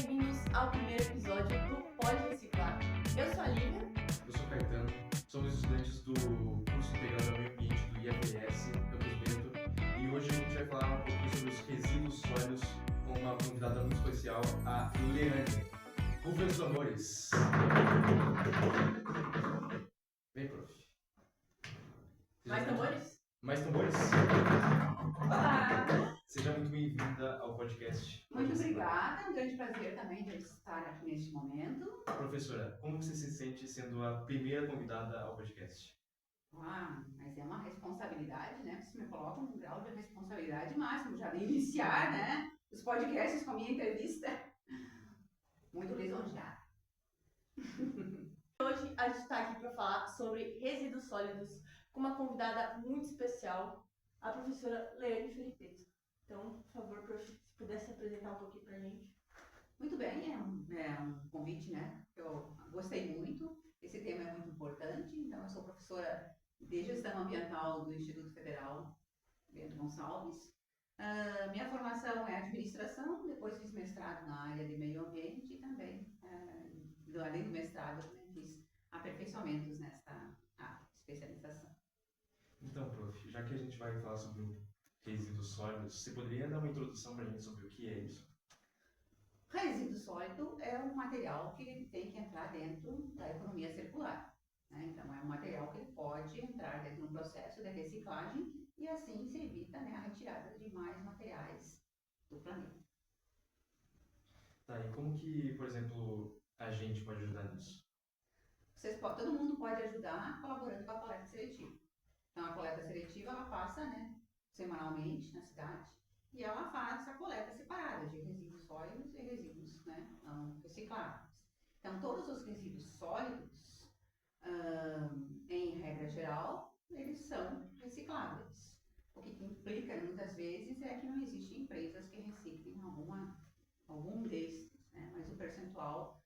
bem-vindos ao primeiro episódio do Pode Reciclar. Eu sou a Lívia. Eu sou o Caetano, somos estudantes do curso Integrado ao Meio Ambiente do IFS, Campus Bento, e hoje a gente vai falar um pouquinho sobre os resíduos sólidos com uma convidada muito especial, a Leane. Rufem os amores. Vem, prof. Mais tambores? Mais tambores? Olá! Seja muito bem-vinda ao podcast. Muito obrigada, é um grande prazer também de estar aqui neste momento. Professora, como você se sente sendo a primeira convidada ao podcast? Mas é uma responsabilidade, né? Você me coloca num grau de responsabilidade máximo, já de iniciar, né? Os podcasts com a minha entrevista. Muito lisonjeada. Hoje a gente está aqui para falar sobre resíduos sólidos com uma convidada muito especial, a professora Leane Felipeto. Então, por favor, prof, se pudesse apresentar um pouquinho para a gente. Muito bem, é um convite, né? Eu gostei muito. Esse tema é muito importante. Então, eu sou professora de Gestão Ambiental do Instituto Federal Bento Gonçalves. Minha formação é administração, depois fiz mestrado na área de meio ambiente e também, além do mestrado, também fiz aperfeiçoamentos nesta especialização. Então, prof, já que a gente vai falar sobre resíduos sólidos, você poderia dar uma introdução para a gente sobre o que é isso? Resíduo sólido é um material que ele tem que entrar dentro da economia circular, né? Então, é um material que ele pode entrar dentro de um processo de reciclagem e assim se evita, né, a retirada de mais materiais do planeta. Tá, e como que, por exemplo, a gente pode ajudar nisso? Todo mundo pode ajudar colaborando com a coleta seletiva. Então, a coleta seletiva, ela passa, né, semanalmente na cidade e ela faz essa coleta separada de resíduos sólidos e resíduos, né, não recicláveis. Então, todos os resíduos sólidos, em regra geral, eles são recicláveis. O que implica, muitas vezes, é que não existem empresas que reciclem algum desses, né, mas o percentual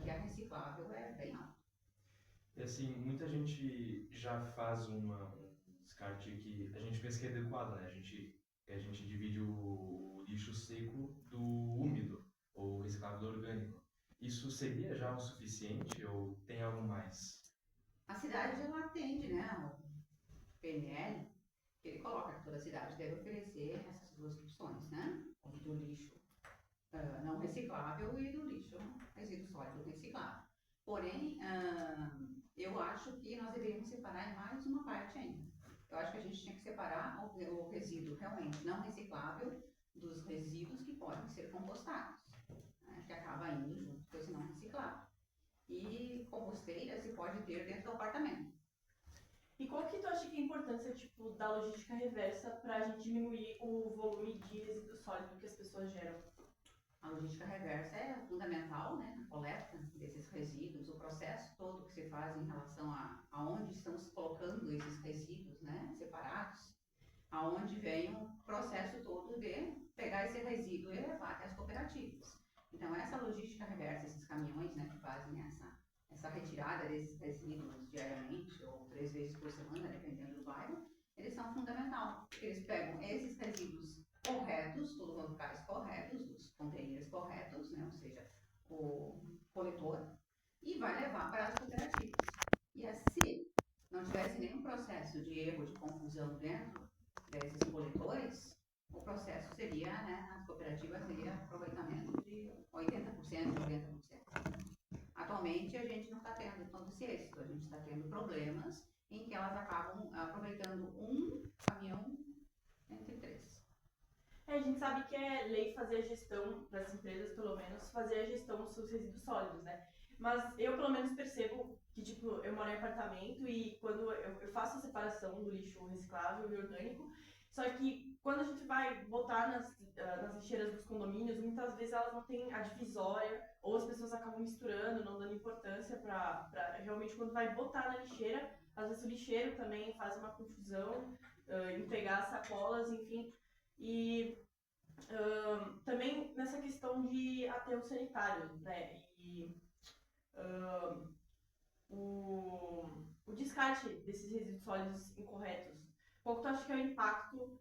que é reciclável é bem alto. E assim, muita gente já faz um descarte que a gente pensa que é adequado, né? A gente divide o lixo seco do úmido, ou reciclável do orgânico. Isso seria já o suficiente ou tem algo mais? A cidade, ela atende, né, ao PNL, que ele coloca que toda cidade deve oferecer essas duas opções, né? O do lixo não reciclável e do lixo resíduo sólido reciclável. Porém, eu acho que nós deveríamos separar em mais uma parte ainda. Eu acho que a gente tinha que separar o resíduo realmente não reciclável dos resíduos que podem ser compostados, né, que acaba indo junto com esse não reciclável. E composteira se pode ter dentro do apartamento. E qual que tu acha que é a importância, tipo, da logística reversa para a gente diminuir o volume de resíduo sólido que as pessoas geram? A logística reversa é fundamental, né, na coleta desses resíduos, o processo todo que se faz em relação a onde estamos colocando esses resíduos, né, separados, aonde vem o processo todo de pegar esse resíduo e levar até as cooperativas. Então, essa logística reversa, esses caminhões, né, que fazem essa retirada desses resíduos diariamente ou 3 vezes por semana, dependendo do bairro, eles são fundamentais, porque eles pegam esses resíduos corretos, todos os locais corretos, os containers corretos, né, ou seja, o coletor, e vai levar para as cooperativas. E assim, não tivesse nenhum processo de erro, de confusão dentro desses coletores, o processo seria, né, nas cooperativas seria aproveitamento de 80%, 90%. Atualmente, a gente não está tendo todo esse êxito, a gente está tendo problemas em que elas acabam aproveitando um caminhão entre 3. A gente sabe que é lei fazer a gestão, para as empresas pelo menos, fazer a gestão dos seus resíduos sólidos, né? Mas eu pelo menos percebo que, tipo, eu moro em apartamento e quando eu faço a separação do lixo reciclável e orgânico, só que quando a gente vai botar nas lixeiras dos condomínios, muitas vezes elas não têm a divisória, ou as pessoas acabam misturando, não dando importância para realmente quando vai botar na lixeira, às vezes o lixeiro também faz uma confusão em pegar as sacolas, enfim. E também nessa questão de aterro sanitário, né? E o descarte desses resíduos sólidos incorretos. Qual que tu acha que é o impacto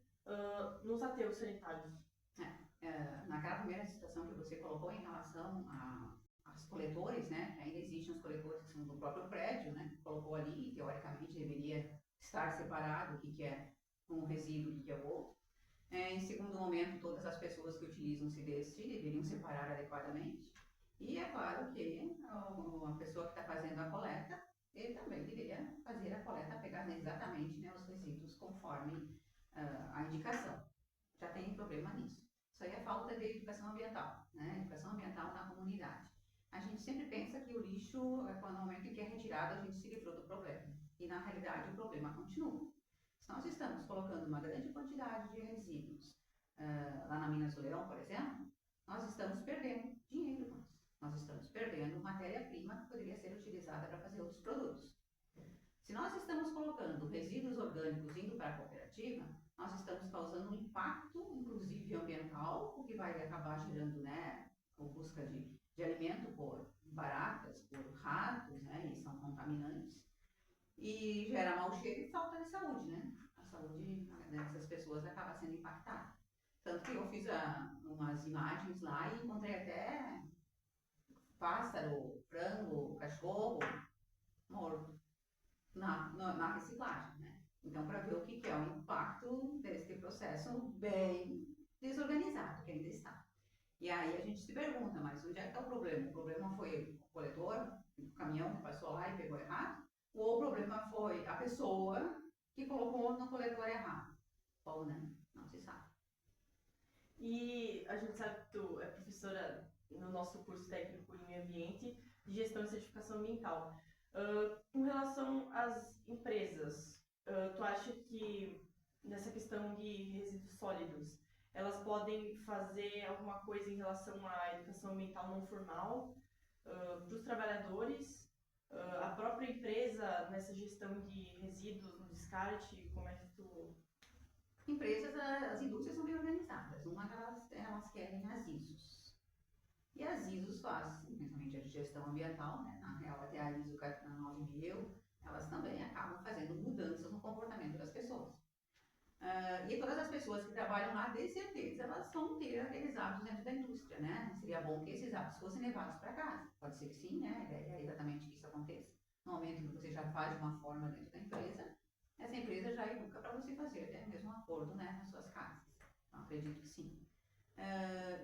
nos aterros sanitários? naquela primeira situação que você colocou em relação aos coletores, né, que ainda existem os coletores que são do próprio prédio, né, que colocou ali, teoricamente deveria estar separado o que é um resíduo e o que é o outro. Em segundo momento, todas as pessoas que utilizam-se deste deveriam separar adequadamente. E é claro que a pessoa que está fazendo a coleta, ele também deveria fazer a coleta, pegar exatamente, né, os resíduos conforme a indicação. Já tem problema nisso. Isso aí é falta de educação ambiental, né? Educação ambiental na comunidade. A gente sempre pensa que o lixo, no momento em que é retirado, a gente se livrou do problema. E na realidade o problema continua. Se nós estamos colocando uma grande quantidade de resíduos lá na Minas do Leão, por exemplo, nós estamos perdendo dinheiro. Nós estamos perdendo matéria-prima que poderia ser utilizada para fazer outros produtos. Se nós estamos colocando resíduos orgânicos indo para a cooperativa, nós estamos causando um impacto, inclusive ambiental, o que vai acabar gerando, né, a busca de alimento por baratas, por ratos, né, e são contaminantes, e gera mau cheiro e falta de saúde, né? A saúde dessas pessoas acaba sendo impactada. Tanto que eu fiz umas imagens lá e encontrei até pássaro, frango, cachorro morto na reciclagem, né? Então, para ver o que é o impacto desse processo bem desorganizado que ainda está. E aí a gente se pergunta, mas onde é que está o problema? O problema foi o coletor, o caminhão que passou lá e pegou errado? Ou o problema foi a pessoa que colocou no coletor errado? Ou não, não se sabe. E a gente sabe que tu é professora no nosso curso técnico em meio ambiente de gestão e certificação ambiental. Com relação às empresas, tu acha que nessa questão de resíduos sólidos, elas podem fazer alguma coisa em relação à educação ambiental não formal para os trabalhadores, a própria empresa nessa gestão de resíduos, no descarte, como é que tu... Empresas, as indústrias são bem organizadas. Uma elas querem as ISOs. E as ISOs fazem, principalmente a de gestão ambiental, né? Na real até a ISO 9000, elas também acabam fazendo mudanças no comportamento das pessoas. E todas as pessoas que trabalham lá, de certeza, elas vão ter aqueles hábitos dentro da indústria, né? Seria bom que esses hábitos fossem levados para casa. Pode ser que sim, né? A ideia é exatamente que isso aconteça. No momento que você já faz de uma forma dentro da empresa, essa empresa já educa para você fazer até mesmo um acordo, né, nas suas casas. Então, acredito que sim.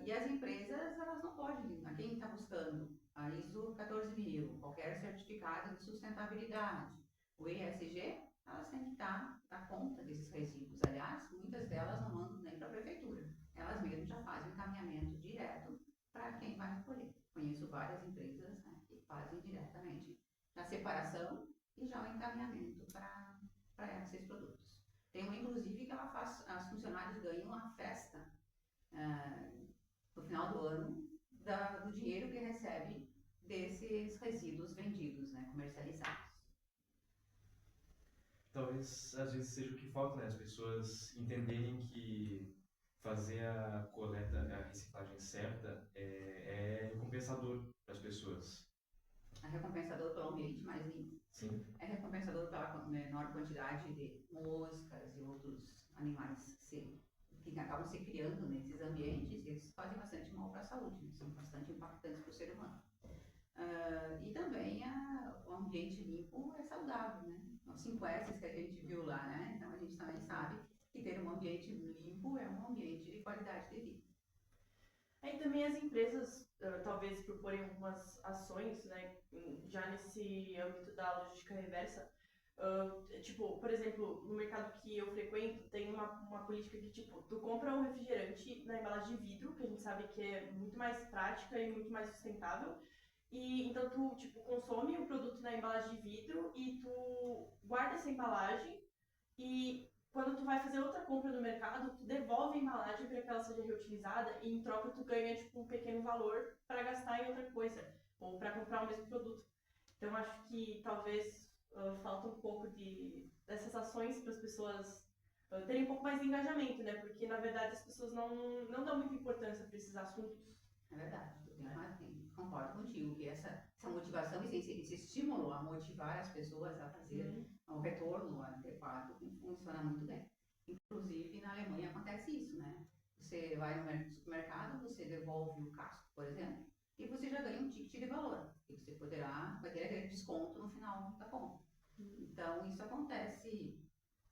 E as empresas, elas não podem, quem está buscando a ISO 14000, qualquer certificado de sustentabilidade, o ESG, elas têm que dar conta desses resíduos. Aliás, muitas delas não mandam nem para a prefeitura. Elas mesmas já fazem o encaminhamento direto para quem vai recolher. Conheço várias empresas, né, que fazem diretamente a separação e já o encaminhamento para esses produtos. Tem uma, inclusive, que ela faz, as funcionários ganham uma festa no final do ano do dinheiro que recebe desses resíduos vendidos, né, comercializados. Talvez, às vezes, seja o que falta, né? As pessoas entenderem que fazer a coleta, a reciclagem certa é recompensador para as pessoas. É recompensador pelo ambiente mais limpo. Sim. É recompensador pela menor quantidade de moscas e outros animais que acabam se criando nesses ambientes, e eles fazem bastante mal para a saúde, né? São bastante impactantes para o ser humano. E também o ambiente limpo é saudável, né? Os 5 S's que a gente viu lá, né? Então a gente também sabe que ter um ambiente limpo é um ambiente de qualidade de vida. Aí também as empresas, talvez proporem algumas ações, né, já nesse âmbito da logística reversa. Tipo, por exemplo, no mercado que eu frequento, tem uma política que, tipo, tu compra um refrigerante na embalagem de vidro, que a gente sabe que é muito mais prática e muito mais sustentável. E então tu, tipo, consome o produto na embalagem de vidro e tu guarda essa embalagem e quando tu vai fazer outra compra no mercado, tu devolve a embalagem para que ela seja reutilizada e em troca tu ganha, tipo, um pequeno valor para gastar em outra coisa ou para comprar o mesmo produto. Então acho que talvez falta um pouco dessas ações para as pessoas terem um pouco mais de engajamento, né? Porque na verdade as pessoas não dão muita importância para esses assuntos. É verdade, concordo contigo que essa motivação e esse estímulo a motivar as pessoas a fazer o retorno adequado funciona muito bem. Inclusive na Alemanha acontece isso, né? Você vai no supermercado, você devolve o casco, por exemplo, e você já ganha um ticket de valor, que você vai ter aquele desconto no final da compra. Então, isso acontece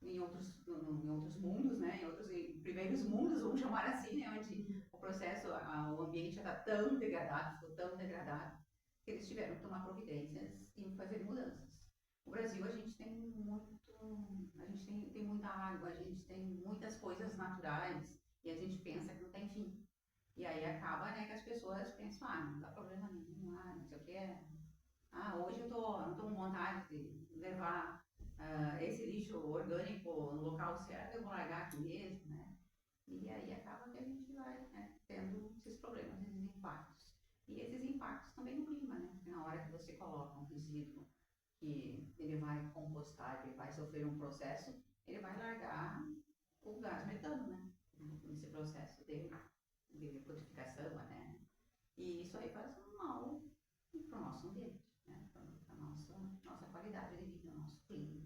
em outros mundos, né? Em primeiros mundos, vamos chamar assim, né? Onde o processo, o ambiente já está tão degradado, ficou tão degradado, que eles tiveram que tomar providências e fazer mudanças. No Brasil, a gente tem tem muita água, a gente tem muitas coisas naturais, e a gente pensa que não tem fim. E aí acaba, né, que as pessoas pensam, não dá problema nenhum, não sei o que é. Hoje eu não tô com vontade de levar esse lixo orgânico no local certo, eu vou largar aqui mesmo, né? E aí acaba que a gente vai, né, tendo esses problemas, esses impactos. E esses impactos também no clima, né? Porque na hora que você coloca um resíduo que ele vai compostar, ele vai sofrer um processo, ele vai largar o gás metano, né? Nesse processo de purificação, né? E isso aí faz um mal para o nosso ambiente, né? Para a nossa qualidade de vida, nosso clima.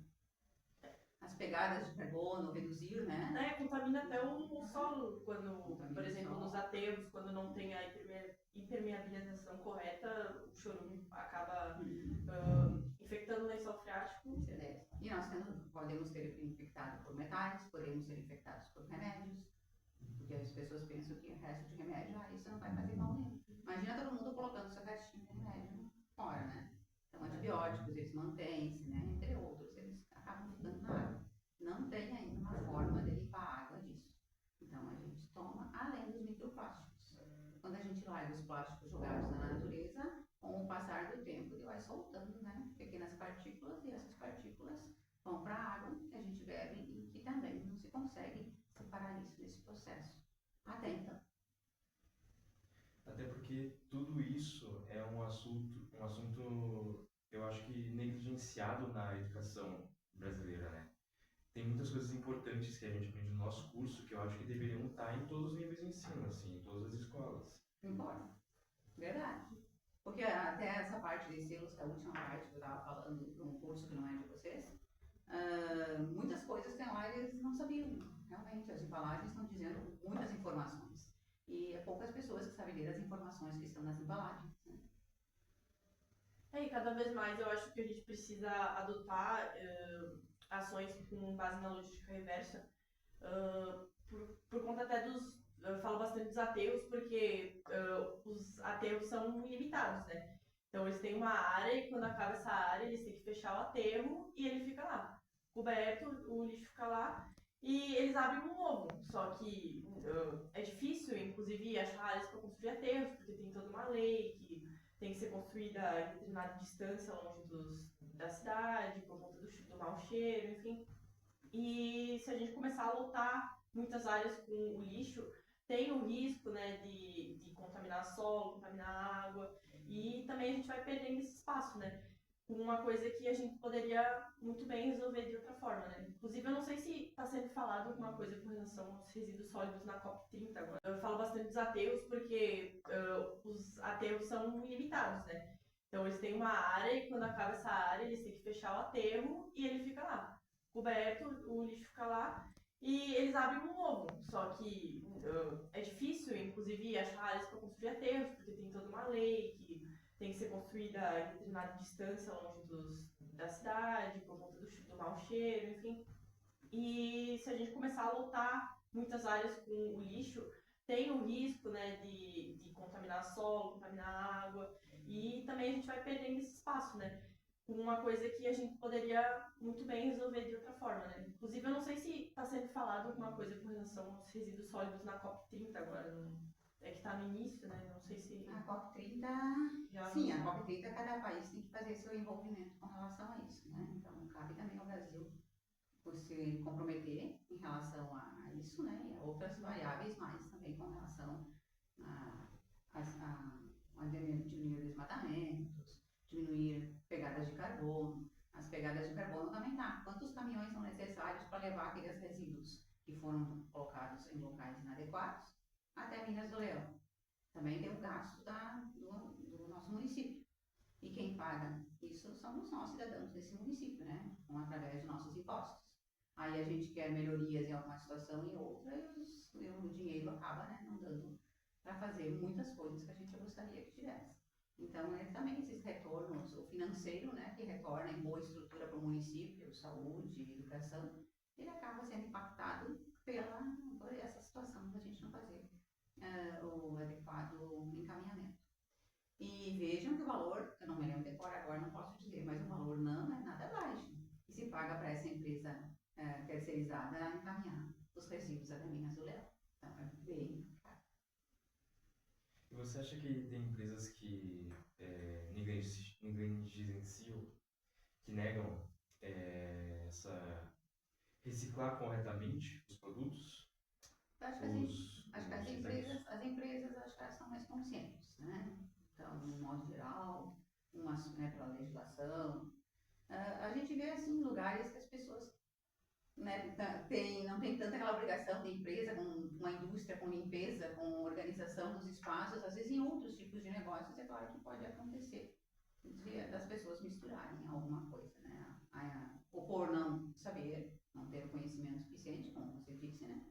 As pegadas de carbono, reduzir, né? Contamina até o solo, quando, por exemplo, nos aterros, quando não tem a impermeabilização correta, o chorume acaba infectando o lençol freático. E nós podemos ser infectados por metais, podemos ser infectados por remédios, porque as pessoas pensam que o resto de remédio, isso não vai fazer mal nenhum. Imagina todo mundo colocando seu restinho de remédio fora, né? Então, antibióticos, eles mantêm-se, né? Entre outros, eles acabam ficando na água. Não tem ainda uma forma de limpar a água disso. Então, a gente toma além dos microplásticos. Quando a gente larga os plásticos jogados na natureza, com o passar do tempo, ele vai soltando, né, pequenas partículas, e essas partículas vão para a água que a gente bebe e que também não se consegue separar isso desse processo. Até então. Até porque tudo isso é um assunto, eu acho que negligenciado na educação brasileira, né? Tem muitas coisas importantes que a gente aprende no nosso curso que eu acho que deveriam estar em todos os níveis de ensino, assim, em todas as escolas. Concordo. Verdade. Porque até essa parte de selos, a última parte que eu estava falando, para um curso que não é de vocês, muitas coisas que tem lá eles não sabiam. Realmente, as embalagens estão dizendo muitas informações. E é poucas pessoas que sabem ler as informações que estão nas embalagens. Né? E cada vez mais eu acho que a gente precisa adotar ações com base na logística reversa, por conta até dos. Eu falo bastante dos aterros, porque os aterros são ilimitados, né? Então eles têm uma área e quando acaba essa área eles têm que fechar o aterro e ele fica lá, coberto, o lixo fica lá e eles abrem um novo. Só que é difícil, inclusive, achar áreas para construir aterros, porque tem toda uma lei que tem que ser construída em determinada distância longe da cidade, por conta do mau cheiro, enfim. E se a gente começar a lotar muitas áreas com o lixo, tem o risco, né, de contaminar solo, contaminar água, e também a gente vai perdendo esse espaço, né? Uma coisa que a gente poderia muito bem resolver de outra forma, né? Inclusive, eu não sei se está sendo falado alguma coisa com relação aos resíduos sólidos na COP30 agora. Eu falo bastante dos aterros porque os aterros são ilimitados, né? Então, eles têm uma área e quando acaba essa área, eles têm que fechar o aterro e ele fica lá, coberto, o lixo fica lá e eles abrem um novo. Só que é difícil, inclusive, achar áreas para construir aterros, porque tem toda uma lei que tem que ser construída em determinada distância longe da cidade, por conta do mau cheiro, enfim. E se a gente começar a lotar muitas áreas com o lixo, tem o risco, né, de contaminar solo, contaminar água, e também a gente vai perdendo esse espaço, né? Uma coisa que a gente poderia muito bem resolver de outra forma, né? Inclusive, eu não sei se está sendo falado alguma coisa com relação aos resíduos sólidos na COP30 agora, é que está no início, né? Não sei se... A COP30, sim, a COP30, cada país tem que fazer seu envolvimento com relação a isso, né? Então, cabe também ao Brasil se comprometer em relação a isso, né? E a outras variáveis mais também com relação a diminuir desmatamentos, diminuir pegadas de carbono. As pegadas de carbono também tá. Quantos caminhões são necessários para levar aqueles resíduos que foram colocados em locais inadequados até Minas do Leão? Também tem o gasto do nosso município. E quem paga isso somos nós, cidadãos desse município, né? Através de nossos impostos. aí a gente quer melhorias em alguma situação e outra, e o dinheiro acaba, né, não dando para fazer muitas coisas que a gente gostaria que tivesse. Então, também esses retornos, o financeiro, né, que retorna em boa estrutura para o município, saúde, educação, ele acaba sendo impactado por essa situação da gente não fazer o adequado encaminhamento. E vejam que o valor, eu não me lembro de cor agora, não posso dizer, mas o valor não é nada baixo. E se paga para essa empresa terceirizada encaminhar os resíduos a caminhas do Léo. Então, é bem caro. E você acha que tem empresas que negligenciam, que negam reciclar corretamente os produtos? Eu acho que as empresas acho que elas são mais conscientes, né? Então, de um modo geral, né, pela legislação. A gente vê, assim, lugares que as pessoas, né, não tem tanta aquela obrigação de empresa, com uma indústria, com limpeza, com organização dos espaços. Às vezes, em outros tipos de negócios, é claro que pode acontecer das pessoas misturarem alguma coisa, né? Ou por não saber, não ter o conhecimento suficiente, como você disse, né?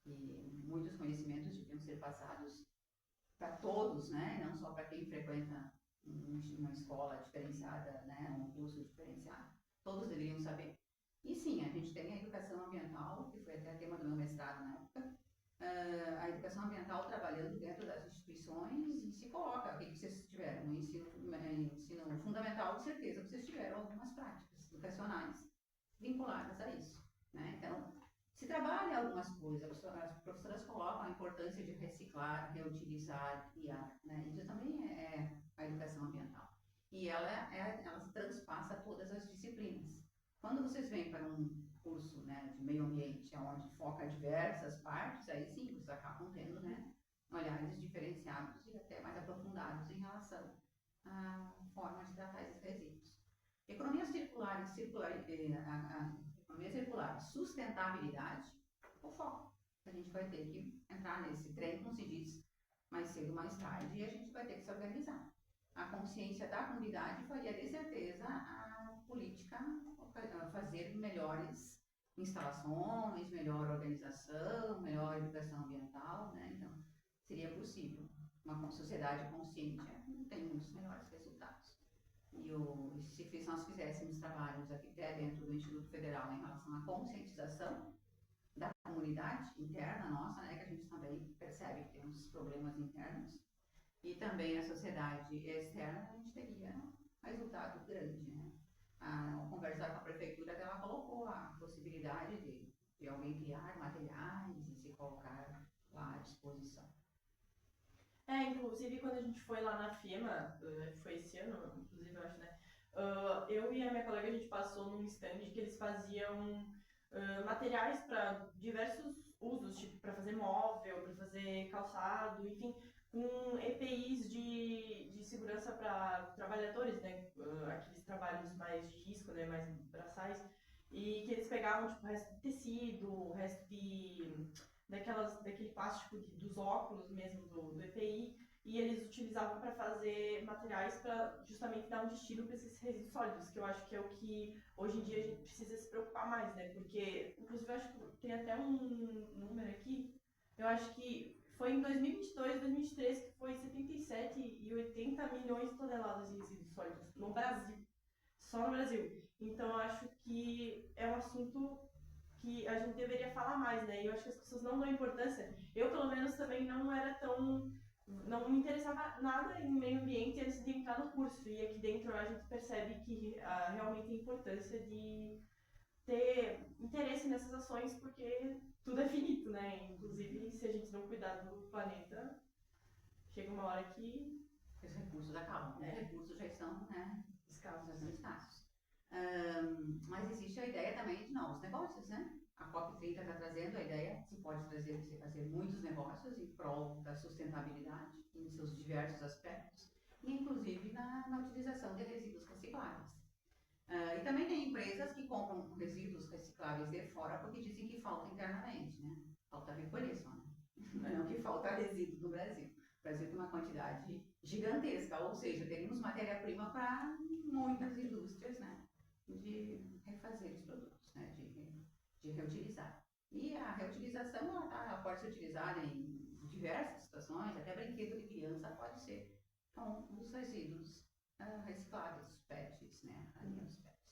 E muitos conhecimentos deviam ser passados para todos, né? Não só para quem frequenta uma escola diferenciada, né? Um curso diferenciado. Todos deveriam saber. E sim, a gente tem a educação ambiental, que foi até tema do meu mestrado na época, a educação ambiental trabalhando dentro das instituições e se coloca, o que vocês tiveram no ensino fundamental, de certeza vocês tiveram algumas práticas educacionais vinculadas a isso, né? Então, se trabalha algumas coisas, as professoras colocam a importância de reciclar, reutilizar, criar, né? Isso também é a educação ambiental. E ela transpassa todas as disciplinas. Quando vocês vêm para um curso, né, de meio ambiente, onde foca diversas partes, aí sim, vocês acabam tendo, né, olhares diferenciados e até mais aprofundados em relação à forma de tratar esses resíduos. Economia circular, sustentabilidade, o foco. A gente vai ter que entrar nesse trem, como se diz, mais cedo ou mais tarde, e a gente vai ter que se organizar. A consciência da comunidade faria, de certeza, a política fazer melhores instalações, melhor organização, melhor educação ambiental, né? Então, seria possível. Uma sociedade consciente tem muitos melhores resultados. E se nós fizéssemos trabalhos aqui até dentro do Instituto Federal em relação à conscientização da comunidade interna nossa, né, que a gente também percebe que temos problemas internos, e também a sociedade externa, a gente teria um resultado grande, né? Ao conversar com a prefeitura, ela colocou a possibilidade de alguém criar materiais e se colocar lá à disposição. Inclusive quando a gente foi lá na FIEMA, foi esse ano, inclusive eu acho, né? Eu e a minha colega, a gente passou num stand que eles faziam materiais para diversos usos, tipo para fazer móvel, para fazer calçado, enfim, com EPIs de segurança para trabalhadores, né? Aqueles trabalhos mais de risco, né? Mais braçais, e que eles pegavam tipo resto de tecido, resto daquele plástico dos óculos mesmo do EPI, e eles utilizavam para fazer materiais para justamente dar um destino para esses resíduos sólidos, que eu acho que é o que hoje em dia a gente precisa se preocupar mais, né? Porque, inclusive, eu acho que tem até um número aqui, eu acho que foi em 2022, 2023, que foi 77 e 80 milhões de toneladas de resíduos sólidos no Brasil, só no Brasil. Então, eu acho que é um assunto que a gente deveria falar mais, né? E eu acho que as pessoas não dão importância. Eu, pelo menos, também não era tão... Não me interessava nada em meio ambiente antes de entrar no curso. E aqui dentro a gente percebe que realmente a importância de ter interesse nessas ações, porque tudo é finito, né? Inclusive, se a gente não cuidar do planeta, chega uma hora que... Os recursos acabam. Os recursos já estão, né, escassos. Mas existe a ideia também de novos negócios, né? A COP30 está trazendo a ideia, se pode trazer você fazer muitos negócios em prol da sustentabilidade, em seus diversos aspectos, e inclusive na utilização de resíduos recicláveis. E também tem empresas que compram resíduos recicláveis de fora porque dizem que falta internamente, né? Falta recolher só, né? Não que falta resíduo no Brasil. O Brasil tem uma quantidade gigantesca, ou seja, teríamos matéria-prima para muitas indústrias, né? De refazer os produtos, né? de reutilizar. E a reutilização ela pode ser utilizada em diversas situações, até brinquedo de criança pode ser. Então, os resíduos recicláveis, os PETs, né? Ali os PETs.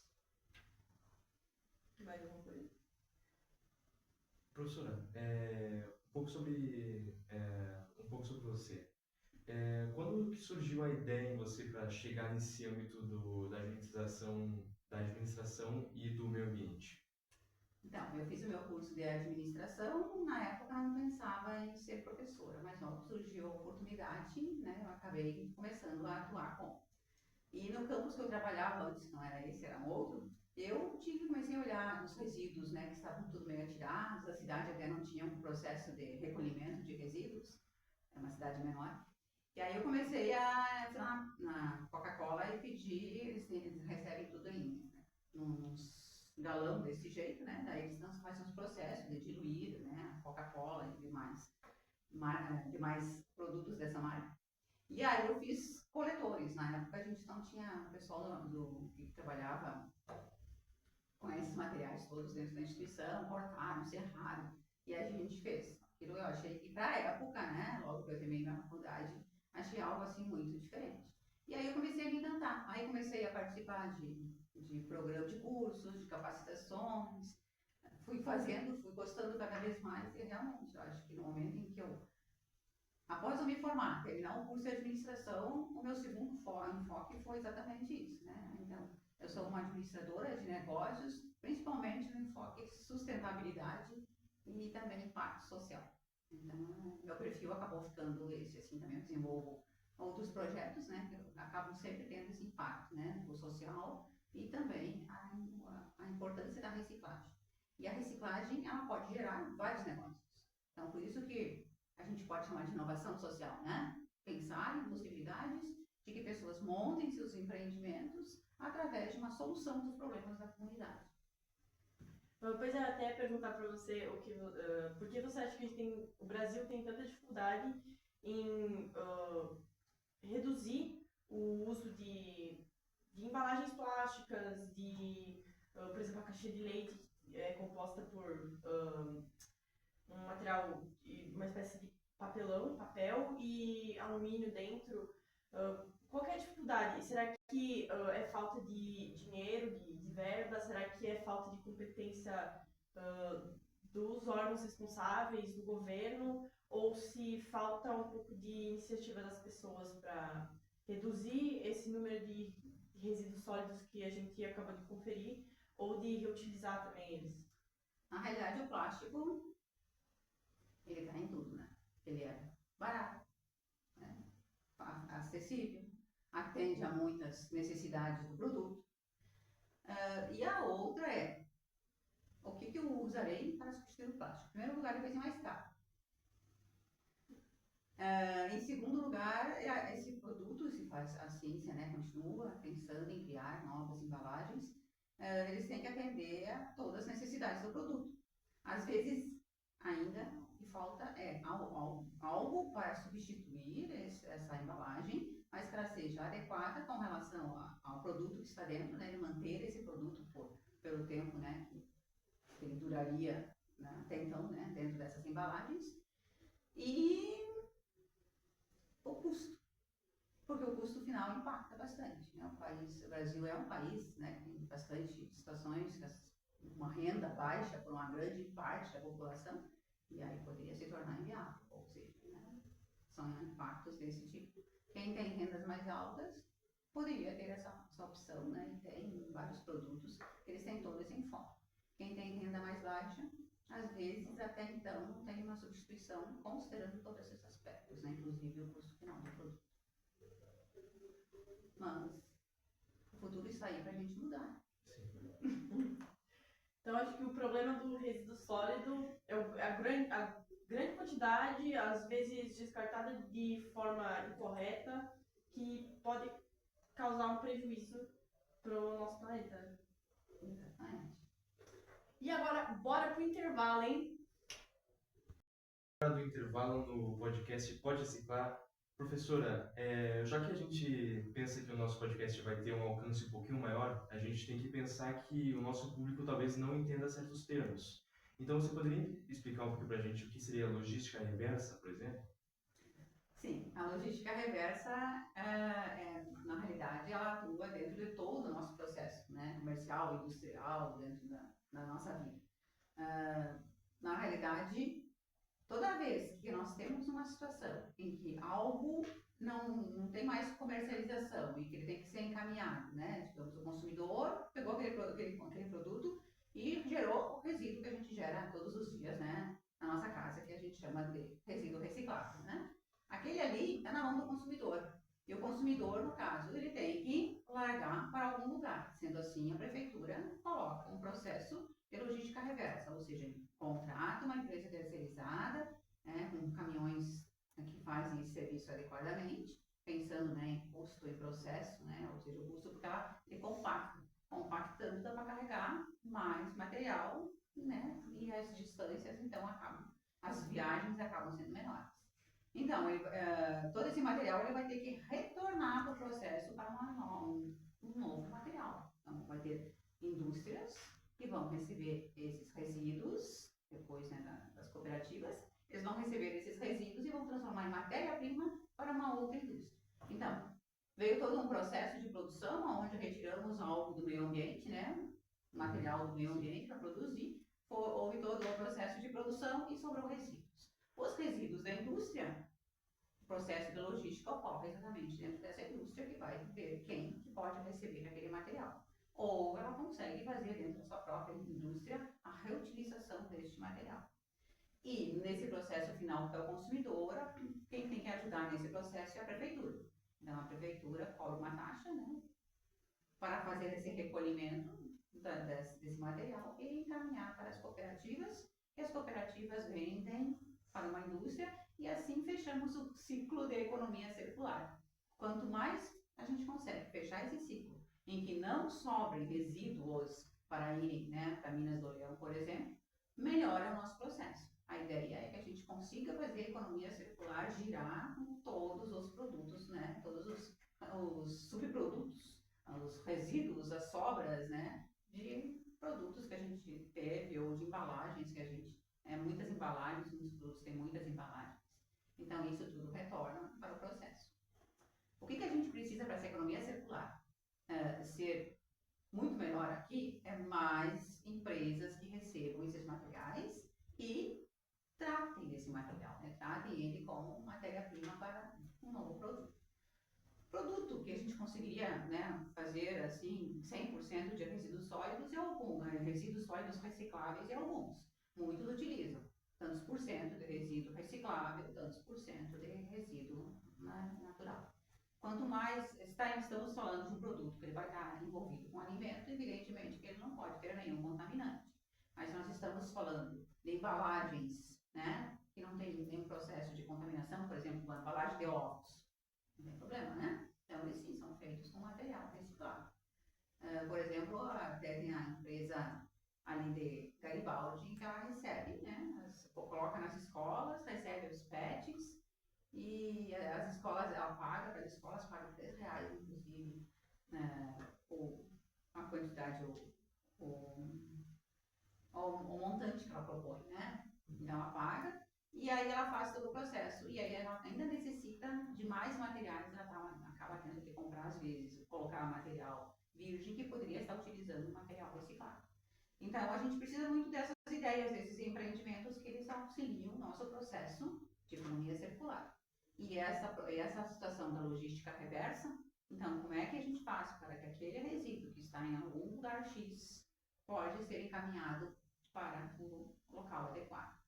Mais alguma coisa? Professora, um pouco sobre você. Quando que surgiu a ideia em você para chegar nesse âmbito da administração e do meio ambiente? Então, eu fiz o meu curso de administração, na época eu não pensava em ser professora, mas logo surgiu a oportunidade, né? Eu acabei começando a atuar com. E no campus que eu trabalhava antes, não era esse, era um outro, comecei a olhar os resíduos, né, que estavam tudo meio atirados, a cidade até não tinha um processo de recolhimento de resíduos, é uma cidade menor. E aí eu comecei a entrar na Coca-Cola e pedir, eles recebem tudo em uns galão desse jeito, né, daí eles não fazem os processos de diluir, né, a Coca-Cola e demais produtos dessa marca. E aí eu fiz coletores. Na época a gente não tinha o pessoal que trabalhava com esses materiais todos dentro da instituição, cortaram, serraram. E aí a gente fez. Aquilo eu achei que para a época, né, logo que eu terminei na faculdade, achei algo assim muito diferente. E aí eu comecei a me encantar. Aí comecei a participar de programas de cursos, de capacitações. Fui gostando cada vez mais e realmente, eu acho que no momento em que após eu me formar, terminar o curso de administração, o meu segundo enfoque foi exatamente isso, né? Então, eu sou uma administradora de negócios, principalmente no enfoque de sustentabilidade e também impacto social. Então, meu perfil acabou ficando esse, assim, também eu desenvolvo outros projetos, né, que acabam sempre tendo esse impacto, né, no social e também a importância da reciclagem. E a reciclagem, ela pode gerar vários negócios. Então, por isso que a gente pode chamar de inovação social, né? Pensar em possibilidades de que pessoas montem seus empreendimentos através de uma solução dos problemas da comunidade. Pois é, até perguntar para você por que você acha que o Brasil tem tanta dificuldade em reduzir o uso de embalagens plásticas, por exemplo, a caixa de leite é composta por um material, uma espécie de papel e alumínio dentro. Qual que é a dificuldade? Será que é falta de dinheiro, de verba? Será que é falta de competência dos órgãos responsáveis, do governo? Ou se falta um pouco de iniciativa das pessoas para reduzir esse número de resíduos sólidos que a gente acaba de conferir, ou de reutilizar também eles? Na realidade, o plástico, ele está em tudo, né? Ele é barato, né? Acessível, atende a muitas necessidades do produto. E a outra é, o que eu usarei para substituir o plástico? Em primeiro lugar, ele vai ser mais caro. Em segundo lugar, esse produto, a ciência, né, continua pensando em criar novas embalagens, eles têm que atender a todas as necessidades do produto. Às vezes, ainda, o que falta é algo para substituir essa embalagem, mas que ela seja adequada com relação ao produto que está dentro, né, de manter esse produto pelo tempo, né, que ele duraria, né, até então, né, dentro dessas embalagens. E o custo, porque o custo final impacta bastante, né? O Brasil é um país, né, que tem bastante situações, uma renda baixa por uma grande parte da população, e aí poderia se tornar inviável, ou seja, né, são impactos desse tipo. Quem tem rendas mais altas poderia ter essa opção, né, e tem vários produtos que eles têm todo esse enfoque. Quem tem renda mais baixa, às vezes até então não tem uma substituição considerando todos esses aspectos, né, inclusive o custo final do produto. Mas o futuro está aí para a gente mudar. Sim. Então, acho que o problema do resíduo sólido é a grande quantidade, às vezes descartada de forma incorreta, que pode causar um prejuízo para o nosso planeta. Exatamente. E agora, bora pro intervalo, hein? Do intervalo no podcast Pode Reciclar, Professora, já que a gente pensa que o nosso podcast vai ter um alcance um pouquinho maior, a gente tem que pensar que o nosso público talvez não entenda certos termos. Então, você poderia explicar um pouquinho para a gente o que seria logística reversa, por exemplo? Sim, a logística reversa, na realidade, ela atua dentro de todo o nosso processo, né, comercial, industrial, dentro da nossa vida. Na realidade, toda vez que nós temos uma situação em que algo não tem mais comercialização e que ele tem que ser encaminhado, né, digamos, o consumidor pegou aquele produto e gerou o resíduo que a gente gera todos os dias, né, na nossa casa, que a gente chama de resíduo reciclável, né? Aquele ali está na mão do consumidor. E o consumidor, no caso, ele tem que largar para algum lugar. Sendo assim, a prefeitura coloca um processo de logística reversa, ou seja, contrata uma empresa terceirizada, né, com caminhões que fazem esse serviço adequadamente, pensando, né, em custo e processo, né, ou seja, o custo porque ela é compacta. Compactando dá para carregar mais material, né, e as distâncias, então, as viagens acabam sendo menores. Então, todo esse material ele vai ter que retornar para o processo para um novo material. Então, vai ter indústrias que vão receber esses resíduos, depois, né, das cooperativas, eles vão receber esses resíduos e vão transformar em matéria-prima para uma outra indústria. Então, veio todo um processo de produção, onde retiramos algo do meio ambiente, né, material do meio ambiente para produzir, houve todo o processo de produção e sobrou resíduos. Os resíduos da indústria, o processo de logística ocorre exatamente dentro dessa indústria que vai ver quem que pode receber aquele material. Ou ela consegue fazer dentro da sua própria indústria a reutilização deste material. E nesse processo final, que é o consumidor, quem tem que ajudar nesse processo é a prefeitura. Então a prefeitura cobra uma taxa, né, para fazer esse recolhimento desse material e encaminhar para as cooperativas, e as cooperativas vendem para uma indústria e assim fechamos o ciclo de economia circular. Quanto mais a gente consegue fechar esse ciclo, em que não sobrem resíduos para irem, né, para Minas do Leão, por exemplo, melhora o nosso processo. A ideia é que a gente consiga fazer a economia circular girar com todos os produtos, né, todos os subprodutos, os resíduos, as sobras, né, de produtos que a gente teve ou de embalagens que a gente muitas embalagens, muitos produtos têm muitas embalagens. Então, isso tudo retorna para o processo. O que a gente precisa para essa economia circular ser muito melhor aqui é mais empresas que recebam esses materiais e tratem desse material, né? Tratem ele como matéria-prima para um novo produto. Produto que a gente conseguiria, né, fazer assim 100% de resíduos sólidos e alguns, resíduos sólidos recicláveis e alguns. Muitos utilizam tantos por cento de resíduo reciclável, tantos por cento de resíduo natural. Quanto mais estamos falando de um produto que ele vai estar envolvido com alimento, evidentemente que ele não pode ter nenhum contaminante. Mas nós estamos falando de embalagens, né, que não tem nenhum processo de contaminação, por exemplo, uma embalagem de ovos. Não tem problema, né? Então, eles sim são feitos com material reciclado. Por exemplo, até tem a empresa ali de Garibaldi, que ela recebe, né? Coloca nas escolas, recebe os PETs, e as escolas, ela paga, para as escolas paga R$3, inclusive, a quantidade, o montante que ela propõe, né? Então, ela paga, e aí ela faz todo o processo. E aí ela ainda necessita de mais materiais, ela acaba tendo que comprar, às vezes, colocar material virgem que poderia estar utilizando material reciclado. Então, a gente precisa muito dessas ideias, desses empreendimentos que eles auxiliam o nosso processo de economia circular. E essa situação da logística reversa, então, como é que a gente faz para que aquele resíduo que está em algum lugar X pode ser encaminhado para o local adequado?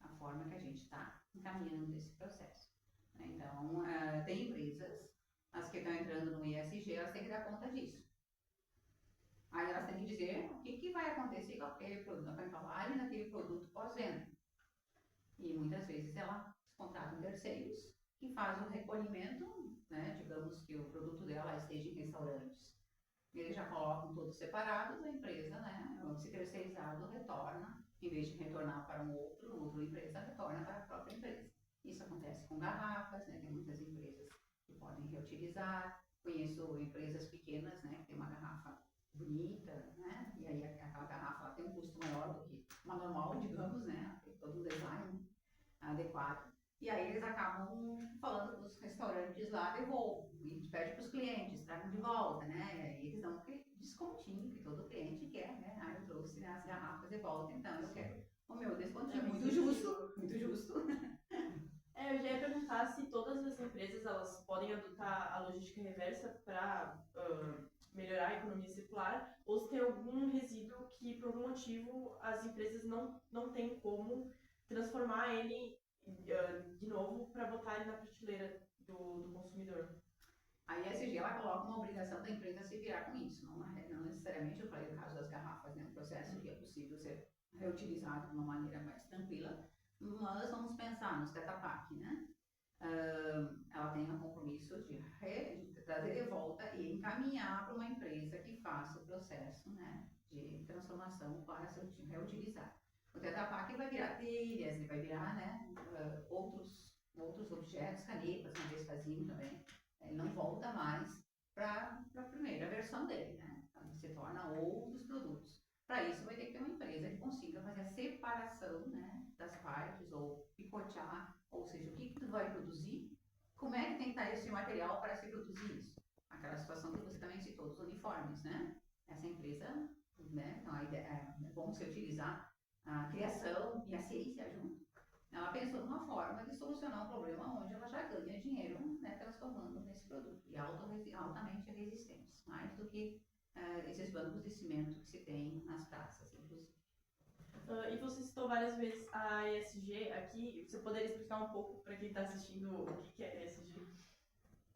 A forma que a gente está encaminhando esse processo. Então, tem empresas, as que estão entrando no ESG, elas têm que dar conta disso. Aí elas têm que dizer o que vai acontecer com aquele produto, com a embalagem daquele produto pós-venda. E muitas vezes elas contratam terceiros que fazem o recolhimento, né, digamos que o produto dela esteja em restaurantes. Eles já colocam todos separados, a empresa, né, se terceirizado, retorna, em vez de retornar para outra empresa, retorna para a própria empresa. Isso acontece com garrafas, né? Tem muitas empresas que podem reutilizar. Conheço empresas pequenas, né? Que tem uma garrafa bonita, né? E aí aquela garrafa ela tem um custo maior do que uma normal, digamos, né? Tem todo um design adequado. E aí eles acabam falando para os restaurantes lá, devolvam. E a gente pede para os clientes, tragam de volta, né? E aí eles dão aquele descontinho que todo cliente quer, né? Ah, eu trouxe, né, as garrafas de volta, então eu quero o meu descontinho. Muito justo, muito justo. Eu já ia perguntar se todas as empresas elas podem adotar a logística reversa para melhorar a economia circular, ou se tem algum resíduo que, por algum motivo, as empresas não têm como transformar ele de novo para botar ele na prateleira do consumidor. A ESG ela coloca uma obrigação da empresa se virar com isso. Não necessariamente, eu falei no caso das garrafas, né? Um processo que é possível ser reutilizado de uma maneira mais tranquila, mas vamos pensar nos Tetra Pak, né? Ela tem o compromisso de trazer de volta e encaminhar para uma empresa que faça o processo, né, de transformação para ser reutilizar. O Tetra Pak vai virar telhas, ele vai virar, né, outros objetos, canetas, uma vez faziam também. Ele não volta mais para a primeira versão dele, né? Então, se torna outros produtos. Para isso, vai ter que ter uma empresa que consiga fazer a separação, né, das partes, ou picotear, ou seja, o que tu vai produzir, como é que tem que estar esse material para se produzir isso. Aquela situação que você também citou dos uniformes, né? Essa empresa, né, então a ideia é bom se utilizar a criação e a ciência junto. Ela pensou numa forma de solucionar um problema onde ela já ganha dinheiro, né, transformando nesse produto, e altamente resistentes, mais do que esses bancos de cimento que se tem nas praças, inclusive. E você citou várias vezes a ESG aqui, você poderia explicar um pouco para quem está assistindo o que é ESG?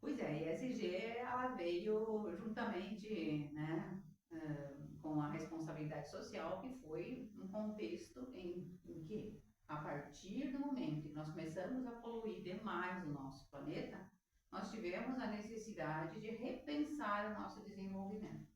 Pois é, a ESG ela veio juntamente, né, com a responsabilidade social, que foi um contexto em que, a partir do momento que nós começamos a poluir demais o nosso planeta, nós tivemos a necessidade de repensar o nosso desenvolvimento.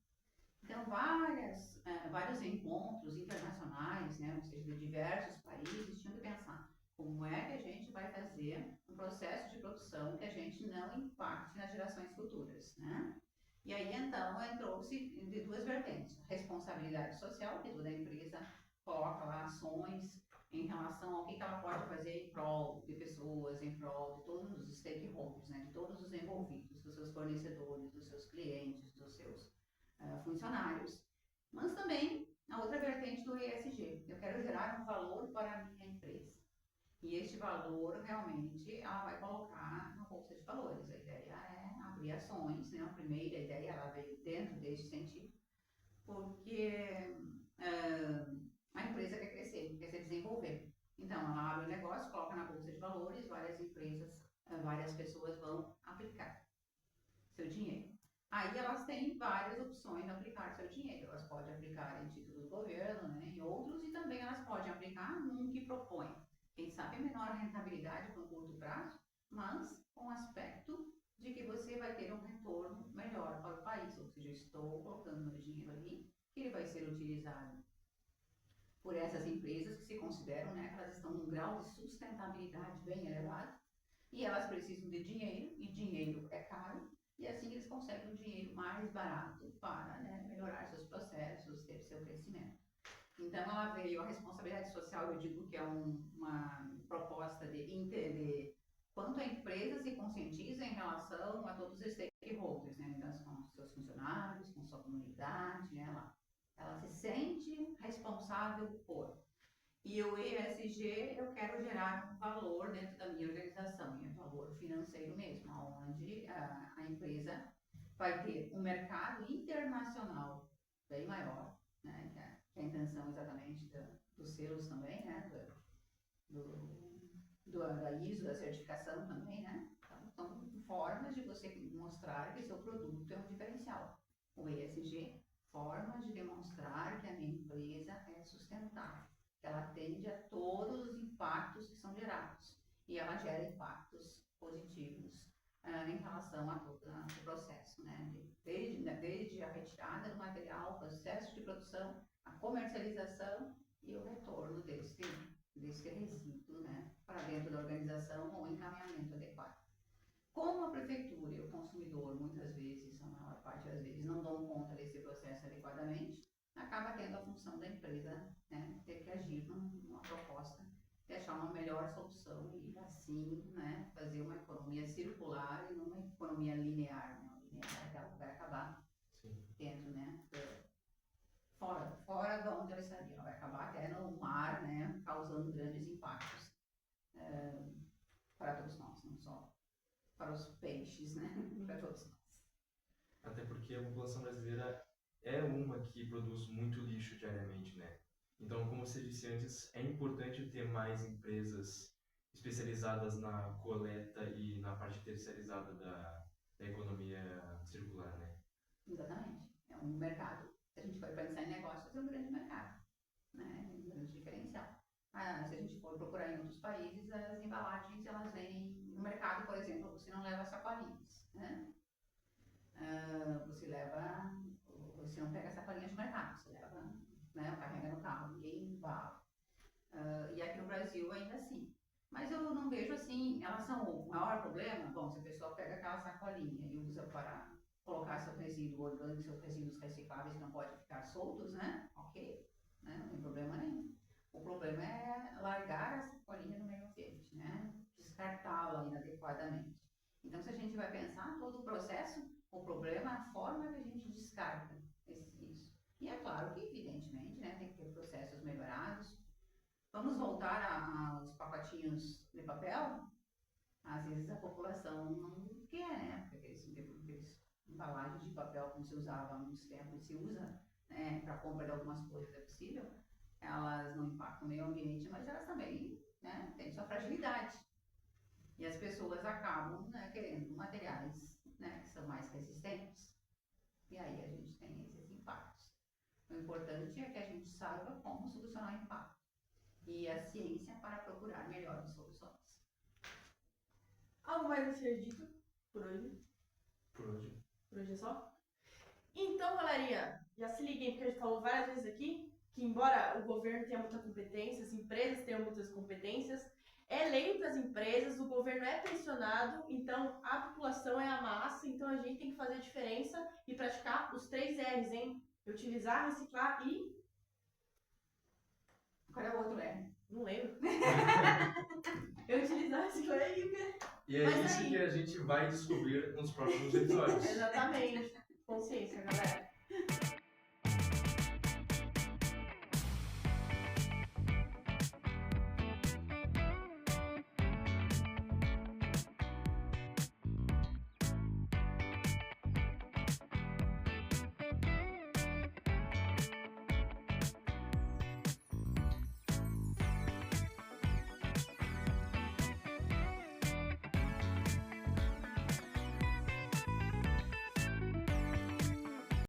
Então, vários encontros internacionais, né, ou seja, de diversos países, tinham que pensar como é que a gente vai fazer um processo de produção que a gente não impacte nas gerações futuras, né? E aí, então, entrou-se de duas vertentes. Responsabilidade social, que toda empresa coloca lá ações em relação ao que ela pode fazer em prol de pessoas, em prol de todos os stakeholders, né, de todos os envolvidos, dos seus fornecedores, dos seus clientes, dos seus funcionários. Mas também a outra vertente do ESG. Eu quero gerar um valor para a minha empresa. E este valor, realmente, ela vai colocar na bolsa de valores. A ideia é abrir ações, né? A primeira ideia, ela veio dentro deste sentido, porque a empresa quer crescer, quer se desenvolver. Então, ela abre o negócio, coloca na bolsa de valores, várias empresas, várias pessoas vão aplicar seu dinheiro. Aí elas têm várias opções de aplicar seu dinheiro. Elas podem aplicar em títulos do governo, né, em outros, e também elas podem aplicar num que propõe, quem sabe, menor rentabilidade para um curto prazo, mas com o aspecto de que você vai ter um retorno melhor para o país. Ou seja, eu estou colocando meu dinheiro ali, que ele vai ser utilizado por essas empresas que se consideram, né, que elas estão num grau de sustentabilidade bem elevado, e elas precisam de dinheiro, e dinheiro é caro, e assim eles conseguem um dinheiro mais barato para, né, melhorar seus processos, ter seu crescimento. Então, ela veio, a responsabilidade social, eu digo que é uma proposta de entender quanto a empresa se conscientiza em relação a todos os stakeholders, né, com seus funcionários, com sua comunidade, né, ela se sente responsável por. E o ESG, eu quero gerar um valor dentro da minha organização, e é valor financeiro mesmo, onde a empresa vai ter um mercado internacional bem maior, né, que é a intenção exatamente dos selos também, né, da ISO, da certificação também, né. Então, são formas de você mostrar que seu produto é um diferencial. O ESG, forma de demonstrar que a minha empresa é sustentável, que ela atende a todos os impactos que são gerados, e ela gera impactos positivos em relação a todo o processo, né? Desde a retirada do material, o processo de produção, a comercialização e o retorno desse resíduo, né, para dentro da organização. fiscalização ou encaminhamento adequado. Como a prefeitura e o consumidor, muitas vezes, a maior parte das vezes, não dão conta desse processo adequadamente, acaba tendo a função da empresa, né, ter que agir numa proposta de achar uma melhor solução e, assim, né, fazer uma economia circular e não uma economia linear. Né? Linear ela vai acabar dentro, né, fora de onde ela estaria. Ela vai acabar até no mar, né, causando grandes impactos para todos nós, não só para os peixes, né, para todos nós. Até porque a população brasileira é uma que produz muito lixo diariamente, né? Então, como você disse antes, é importante ter mais empresas especializadas na coleta e na parte terceirizada da economia circular, né? Exatamente. É um mercado. Se a gente for pensar em negócios, é um grande mercado, né? Um grande diferencial. Se a gente for procurar em outros países, as embalagens, elas vêm no mercado, por exemplo, você não leva sacolinhas, né? Você não pega sacolinhas de mercado, você leva, né, carrega no carro, ninguém embala. E aqui no Brasil ainda assim. Mas eu não vejo assim, elas são o maior problema. Bom, se a pessoa pega aquela sacolinha e usa para colocar seu resíduo orgânico, seus resíduos recicláveis que não podem ficar soltos, né? Ok, né? Não tem problema nenhum. O problema é largar a sacolinha no meio ambiente, né? Descartá-la inadequadamente. Então, se a gente vai pensar todo o processo, o problema é a forma que a gente descarta isso. E é claro que, evidentemente, né, tem que ter processos melhorados. Vamos voltar aos pacotinhos de papel? Às vezes a população não quer, né? Porque aqueles embalagens de papel como se usava há muitos tempos, se usa, né, para compra de algumas coisas, é possível. Elas não impactam o meio ambiente, mas elas também, né, têm sua fragilidade. E as pessoas acabam, né, querendo materiais, né, que são mais resistentes. E aí a gente tem esses impactos. O importante é que a gente saiba como solucionar o impacto. E a ciência para procurar melhores soluções. Algo mais a ser dito por hoje? Por hoje. Por hoje é só? Então, galerinha, já se liguem, porque a gente falou várias vezes aqui que, embora o governo tenha muita competência, as empresas tenham muitas competências, é lei para as empresas, o governo é pressionado, então a população é a massa, então a gente tem que fazer a diferença e praticar os 3 R's, hein? Utilizar, reciclar e... Qual é o outro R? Não lembro. Eu utilizar, reciclar e o quê? E é isso que a gente vai descobrir nos próximos episódios. Exatamente. Consciência, galera.